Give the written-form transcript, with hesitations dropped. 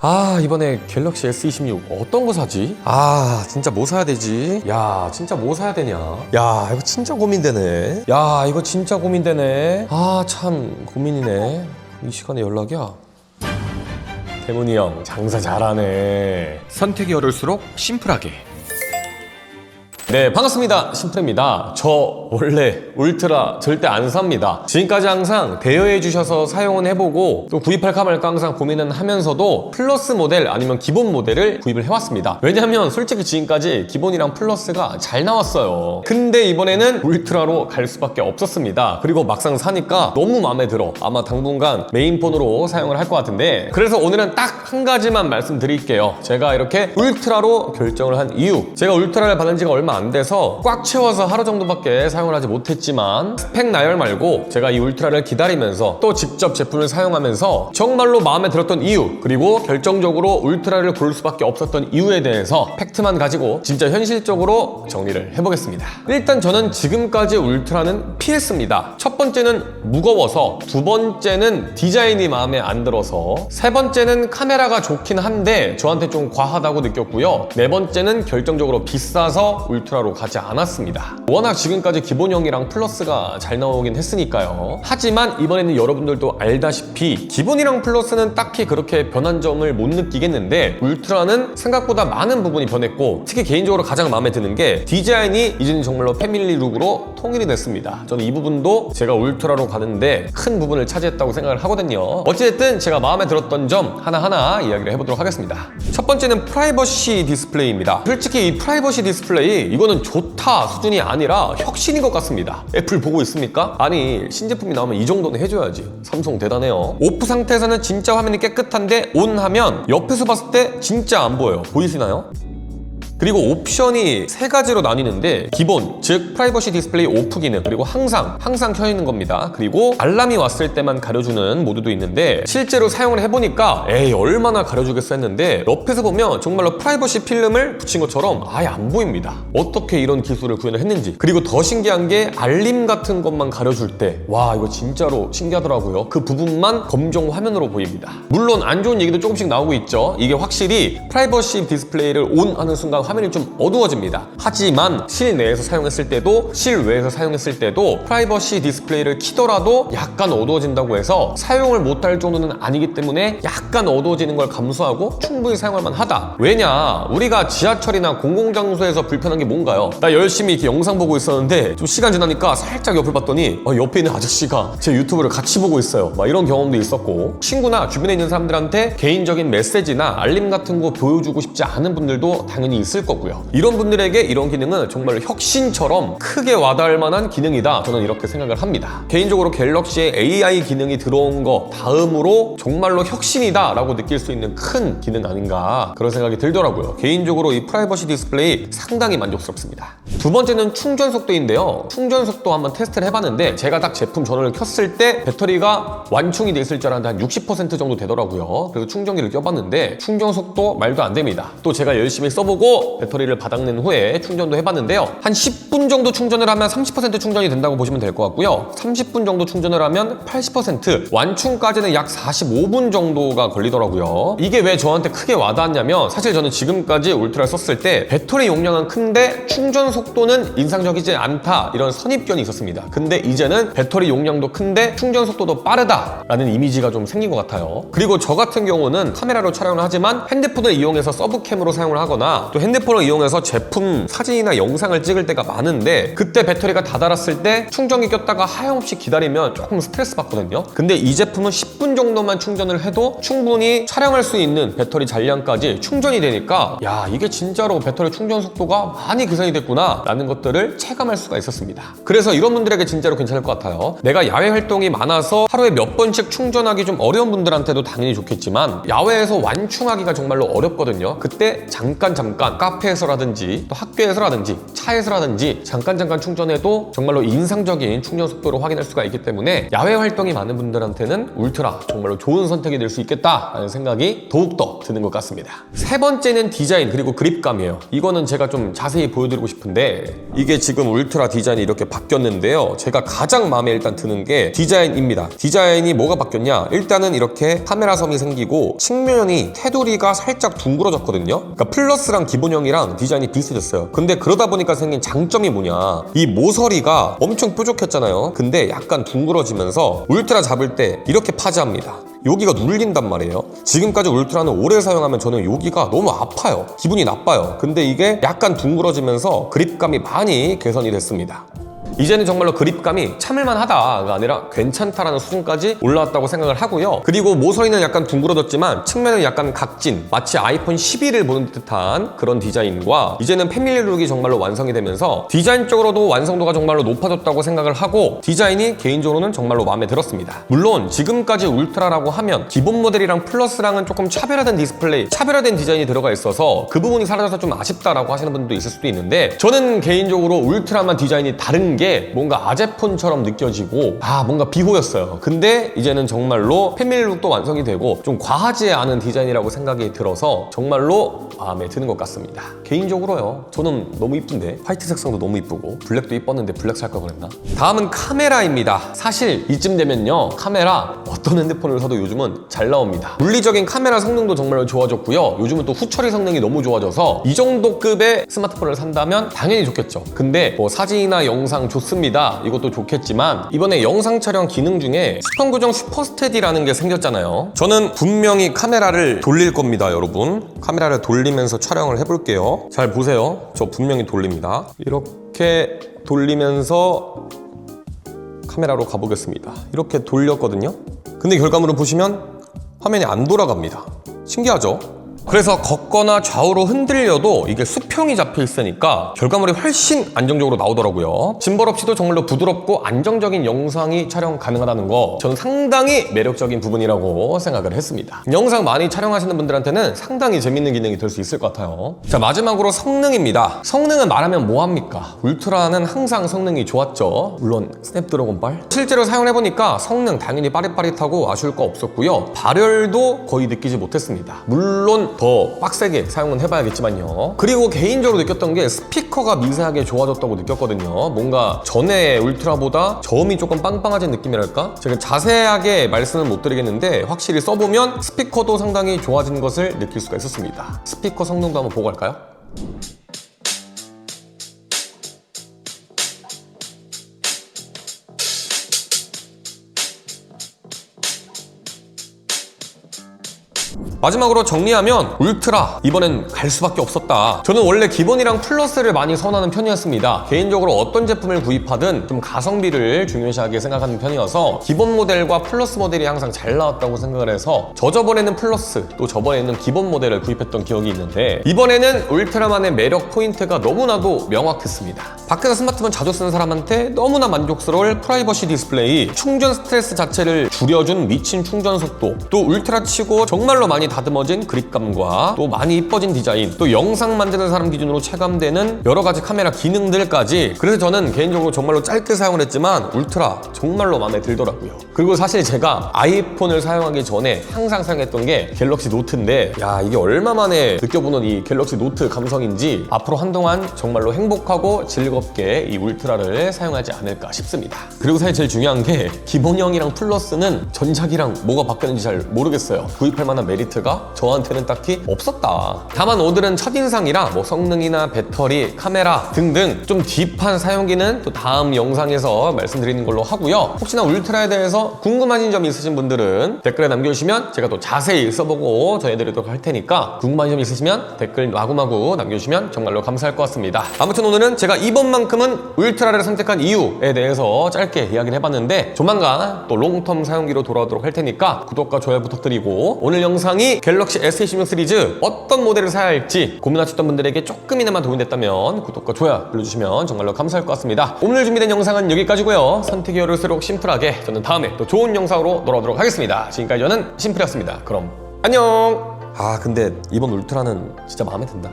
이번에 갤럭시 S26 어떤 거 사지? 진짜 뭐 사야 되지? 야, 진짜 뭐 사야 되냐? 야, 이거 진짜 고민되네. 야, 이거 진짜 고민되네. 참 고민이네. 이 시간에 연락이야? 태문이 형, 장사 잘하네. 선택이 어려울수록 심플하게. 네, 반갑습니다. 심플입니다. 저 원래 울트라 절대 안 삽니다. 지금까지 항상 대여해 주셔서 사용은 해보고 또 구입할까 말까 항상 고민은 하면서도 플러스 모델 아니면 기본 모델을 구입을 해왔습니다. 왜냐하면 솔직히 지금까지 기본이랑 플러스가 잘 나왔어요. 근데 이번에는 울트라로 갈 수밖에 없었습니다. 그리고 막상 사니까 너무 마음에 들어. 아마 당분간 메인폰으로 사용을 할 것 같은데, 그래서 오늘은 딱 한 가지만 말씀드릴게요. 제가 이렇게 울트라로 결정을 한 이유. 제가 울트라를 받은 지가 얼마 안 돼서 꽉 채워서 하루 정도밖에 사용을 하지 못했지만, 스펙 나열 말고 제가 이 울트라를 기다리면서 또 직접 제품을 사용하면서 정말로 마음에 들었던 이유, 그리고 결정적으로 울트라를 고를 수밖에 없었던 이유에 대해서 팩트만 가지고 진짜 현실적으로 정리를 해보겠습니다. 일단 저는 지금까지 울트라는 피했습니다. 첫 번째는 무거워서, 두 번째는 디자인이 마음에 안 들어서, 세 번째는 카메라가 좋긴 한데 저한테 좀 과하다고 느꼈고요. 네 번째는 결정적으로 비싸서 울트라로 가지 않았습니다. 워낙 지금까지 기본형이랑 플러스가 잘 나오긴 했으니까요. 하지만 이번에는 여러분들도 알다시피 기본이랑 플러스는 딱히 그렇게 변한 점을 못 느끼겠는데, 울트라는 생각보다 많은 부분이 변했고, 특히 개인적으로 가장 마음에 드는 게 디자인이 이제는 정말로 패밀리 룩으로 통일이 됐습니다. 저는 이 부분도 제가 울트라로 가는데 큰 부분을 차지했다고 생각을 하거든요. 어찌됐든 제가 마음에 들었던 점 하나하나 이야기를 해보도록 하겠습니다. 첫 번째는 프라이버시 디스플레이입니다. 솔직히 이 프라이버시 디스플레이, 이거는 좋다 수준이 아니라 혁신인 것 같습니다. 애플 보고 있습니까? 아니, 신제품이 나오면 이 정도는 해줘야지. 삼성 대단해요. 오프 상태에서는 진짜 화면이 깨끗한데 온 하면 옆에서 봤을 때 진짜 안 보여요. 보이시나요? 그리고 옵션이 세 가지로 나뉘는데, 기본, 즉 프라이버시 디스플레이 오프 기능, 그리고 항상 켜 있는 겁니다. 그리고 알람이 왔을 때만 가려주는 모드도 있는데, 실제로 사용을 해보니까 얼마나 가려주겠어 했는데, 옆에서 보면 정말로 프라이버시 필름을 붙인 것처럼 아예 안 보입니다. 어떻게 이런 기술을 구현을 했는지. 그리고 더 신기한 게 알림 같은 것만 가려줄 때, 와, 이거 진짜로 신기하더라고요. 그 부분만 검정 화면으로 보입니다. 물론 안 좋은 얘기도 조금씩 나오고 있죠. 이게 확실히 프라이버시 디스플레이를 온 하는 순간 화면이 좀 어두워집니다. 하지만 실내에서 사용했을 때도 실외에서 사용했을 때도 프라이버시 디스플레이를 키더라도 약간 어두워진다고 해서 사용을 못할 정도는 아니기 때문에 약간 어두워지는 걸 감수하고 충분히 사용할 만하다. 왜냐, 우리가 지하철이나 공공장소에서 불편한 게 뭔가요? 나 열심히 이렇게 영상 보고 있었는데 좀 시간 지나니까 살짝 옆을 봤더니 옆에 있는 아저씨가 제 유튜브를 같이 보고 있어요. 막 이런 경험도 있었고, 친구나 주변에 있는 사람들한테 개인적인 메시지나 알림 같은 거 보여주고 싶지 않은 분들도 당연히 있을 거고요. 이런 분들에게 이런 기능은 정말로 혁신처럼 크게 와닿을 만한 기능이다, 저는 이렇게 생각을 합니다. 개인적으로 갤럭시에 AI 기능이 들어온 거 다음으로 정말로 혁신이다 라고 느낄 수 있는 큰 기능 아닌가, 그런 생각이 들더라고요. 개인적으로 이 프라이버시 디스플레이 상당히 만족스럽습니다. 두 번째는 충전 속도인데요. 충전 속도 한번 테스트를 해봤는데, 제가 딱 제품 전원을 켰을 때 배터리가 완충이 돼 있을 줄 알았는데 한 60% 정도 되더라고요. 그래서 충전기를 껴봤는데 충전 속도 말도 안 됩니다. 또 제가 열심히 써보고 배터리를 바닥낸 후에 충전도 해봤는데요. 한 10분 정도 충전을 하면 30% 충전이 된다고 보시면 될 것 같고요. 30분 정도 충전을 하면 80%, 완충까지는 약 45분 정도가 걸리더라고요. 이게 왜 저한테 크게 와닿았냐면, 사실 저는 지금까지 울트라를 썼을 때 배터리 용량은 큰데 충전 속도는 인상적이지 않다, 이런 선입견이 있었습니다. 근데 이제는 배터리 용량도 큰데 충전 속도도 빠르다라는 이미지가 좀 생긴 것 같아요. 그리고 저 같은 경우는 카메라로 촬영을 하지만 핸드폰을 이용해서 서브캠으로 사용을 하거나, 또 핸드폰을 이용해서 제품 사진이나 영상을 찍을 때가 많은데, 그때 배터리가 다 닳았을 때 충전기 꼈다가 하염없이 기다리면 조금 스트레스 받거든요. 근데 이 제품은 10분 정도만 충전을 해도 충분히 촬영할 수 있는 배터리 잔량까지 충전이 되니까, 야, 이게 진짜로 배터리 충전 속도가 많이 개선이 됐구나 라는 것들을 체감할 수가 있었습니다. 그래서 이런 분들에게 진짜로 괜찮을 것 같아요. 내가 야외 활동이 많아서 하루에 몇 번씩 충전하기 좀 어려운 분들한테도 당연히 좋겠지만, 야외에서 완충하기가 정말로 어렵거든요. 그때 잠깐 카페에서라든지 또 학교에서라든지 차에서라든지 잠깐 충전해도 정말로 인상적인 충전 속도를 확인할 수가 있기 때문에 야외 활동이 많은 분들한테는 울트라 정말로 좋은 선택이 될 수 있겠다라는 생각이 더욱더 드는 것 같습니다. 세 번째는 디자인 그리고 그립감이에요. 이거는 제가 좀 자세히 보여드리고 싶은데 이게 지금 울트라 디자인이 이렇게 바뀌었는데요. 제가 가장 마음에 일단 드는 게 디자인입니다. 디자인이 뭐가 바뀌었냐? 일단은 이렇게 카메라 섬이 생기고 측면이 테두리가 살짝 둥그러졌거든요. 그러니까 플러스랑 기본형이랑 디자인이 비슷해졌어요. 근데 그러다 보니까 생긴 장점이 뭐냐? 이 모서리가 엄청 뾰족했잖아요. 근데 약간 둥그러지면서 울트라 잡을 때 이렇게 파지합니다. 여기가 눌린단 말이에요. 지금까지 울트라는 오래 사용하면 저는 여기가 너무 아파요. 기분이 나빠요. 근데 이게 약간 둥그러지면서 그립감이 많이 개선이 됐습니다. 이제는 정말로 그립감이 참을만 하다가 아니라 괜찮다라는 수준까지 올라왔다고 생각을 하고요. 그리고 모서리는 약간 둥그러졌지만 측면은 약간 각진, 마치 아이폰 12를 보는 듯한 그런 디자인과 이제는 패밀리 룩이 정말로 완성이 되면서 디자인적으로도 완성도가 정말로 높아졌다고 생각을 하고 디자인이 개인적으로는 정말로 마음에 들었습니다. 물론 지금까지 울트라라고 하면 기본 모델이랑 플러스랑은 조금 차별화된 디스플레이, 차별화된 디자인이 들어가 있어서 그 부분이 사라져서 좀 아쉽다라고 하시는 분도 있을 수도 있는데 저는 개인적으로 울트라만 디자인이 다른 게 뭔가 아재폰처럼 느껴지고 뭔가 비호였어요. 근데 이제는 정말로 패밀리룩도 완성이 되고 좀 과하지 않은 디자인이라고 생각이 들어서 정말로 마음에 드는 것 같습니다. 개인적으로요. 저는 너무 이쁜데 화이트 색상도 너무 이쁘고 블랙도 이뻤는데 블랙 살 걸 그랬나? 다음은 카메라입니다. 사실 이쯤 되면요. 카메라 어떤 핸드폰을 사도 요즘은 잘 나옵니다. 물리적인 카메라 성능도 정말로 좋아졌고요. 요즘은 또 후처리 성능이 너무 좋아져서 이 정도 급의 스마트폰을 산다면 당연히 좋겠죠. 근데 뭐 사진이나 영상 좋습니다. 이것도 좋겠지만 이번에 영상 촬영 기능 중에 수평 고정 슈퍼 스테디라는 게 생겼잖아요. 저는 분명히 카메라를 돌릴 겁니다, 여러분. 카메라를 돌리면서 촬영을 해볼게요. 잘 보세요. 저 분명히 돌립니다. 이렇게 돌리면서 카메라로 가보겠습니다. 이렇게 돌렸거든요. 근데 결과물을 보시면 화면이 안 돌아갑니다. 신기하죠? 그래서 걷거나 좌우로 흔들려도 이게 수평이 잡혀 있으니까 결과물이 훨씬 안정적으로 나오더라고요. 짐벌 없이도 정말로 부드럽고 안정적인 영상이 촬영 가능하다는 거 저는 상당히 매력적인 부분이라고 생각을 했습니다. 영상 많이 촬영하시는 분들한테는 상당히 재밌는 기능이 될 수 있을 것 같아요. 자, 마지막으로 성능입니다. 성능은 말하면 뭐합니까? 울트라는 항상 성능이 좋았죠. 물론 스냅드래곤발 실제로 사용해보니까 성능 당연히 빠릿빠릿하고 아쉬울 거 없었고요. 발열도 거의 느끼지 못했습니다. 물론 더 빡세게 사용은 해봐야겠지만요. 그리고 개인적으로 느꼈던 게 스피커가 미세하게 좋아졌다고 느꼈거든요. 뭔가 전에 울트라보다 저음이 조금 빵빵해진 느낌이랄까? 제가 자세하게 말씀은 못 드리겠는데 확실히 써보면 스피커도 상당히 좋아진 것을 느낄 수가 있었습니다. 스피커 성능도 한번 보고 갈까요? 마지막으로 정리하면 울트라 이번엔 갈 수밖에 없었다. 저는 원래 기본이랑 플러스를 많이 선호하는 편이었습니다. 개인적으로 어떤 제품을 구입하든 좀 가성비를 중요시하게 생각하는 편이어서 기본 모델과 플러스 모델이 항상 잘 나왔다고 생각을 해서 저번에는 플러스 또 저번에는 기본 모델을 구입했던 기억이 있는데 이번에는 울트라만의 매력 포인트가 너무나도 명확했습니다. 밖에서 스마트폰 자주 쓰는 사람한테 너무나 만족스러울 프라이버시 디스플레이, 충전 스트레스 자체를 줄여준 미친 충전 속도, 또 울트라 치고 정말로 많이 다듬어진 그립감과 또 많이 이뻐진 디자인, 또 영상 만드는 사람 기준으로 체감되는 여러 가지 카메라 기능들까지. 그래서 저는 개인적으로 정말로 짧게 사용을 했지만 울트라 정말로 마음에 들더라고요. 그리고 사실 제가 아이폰을 사용하기 전에 항상 사용했던 게 갤럭시 노트인데 야, 이게 얼마 만에 느껴보는 이 갤럭시 노트 감성인지 앞으로 한동안 정말로 행복하고 즐겁게 이 울트라를 사용하지 않을까 싶습니다. 그리고 사실 제일 중요한 게 기본형이랑 플러스는 전작이랑 뭐가 바뀌었는지 잘 모르겠어요. 구입할 만한 메리트가 저한테는 딱히 없었다. 다만 오늘은 첫인상이라 뭐 성능이나 배터리, 카메라 등등 좀 딥한 사용기는 또 다음 영상에서 말씀드리는 걸로 하고요. 혹시나 울트라에 대해서 궁금하신 점 있으신 분들은 댓글에 남겨주시면 제가 또 자세히 써보고 전해드리도록 할 테니까 궁금한 점 있으시면 댓글 마구마구 남겨주시면 정말로 감사할 것 같습니다. 아무튼 오늘은 제가 이번만큼은 울트라를 선택한 이유에 대해서 짧게 이야기를 해봤는데 조만간 또 롱텀 사용기로 돌아오도록 할 테니까 구독과 좋아요 부탁드리고 오늘 영상이 갤럭시 S26 시리즈 어떤 모델을 사야 할지 고민하셨던 분들에게 조금이나마 도움이 됐다면 구독과 좋아요 눌러주시면 정말로 감사할 것 같습니다. 오늘 준비된 영상은 여기까지고요. 선택이 어려울수록 심플하게 저는 다음에 또 좋은 영상으로 돌아오도록 하겠습니다. 지금까지 저는 심플이었습니다. 그럼 안녕. 근데 이번 울트라는 진짜 마음에 든다.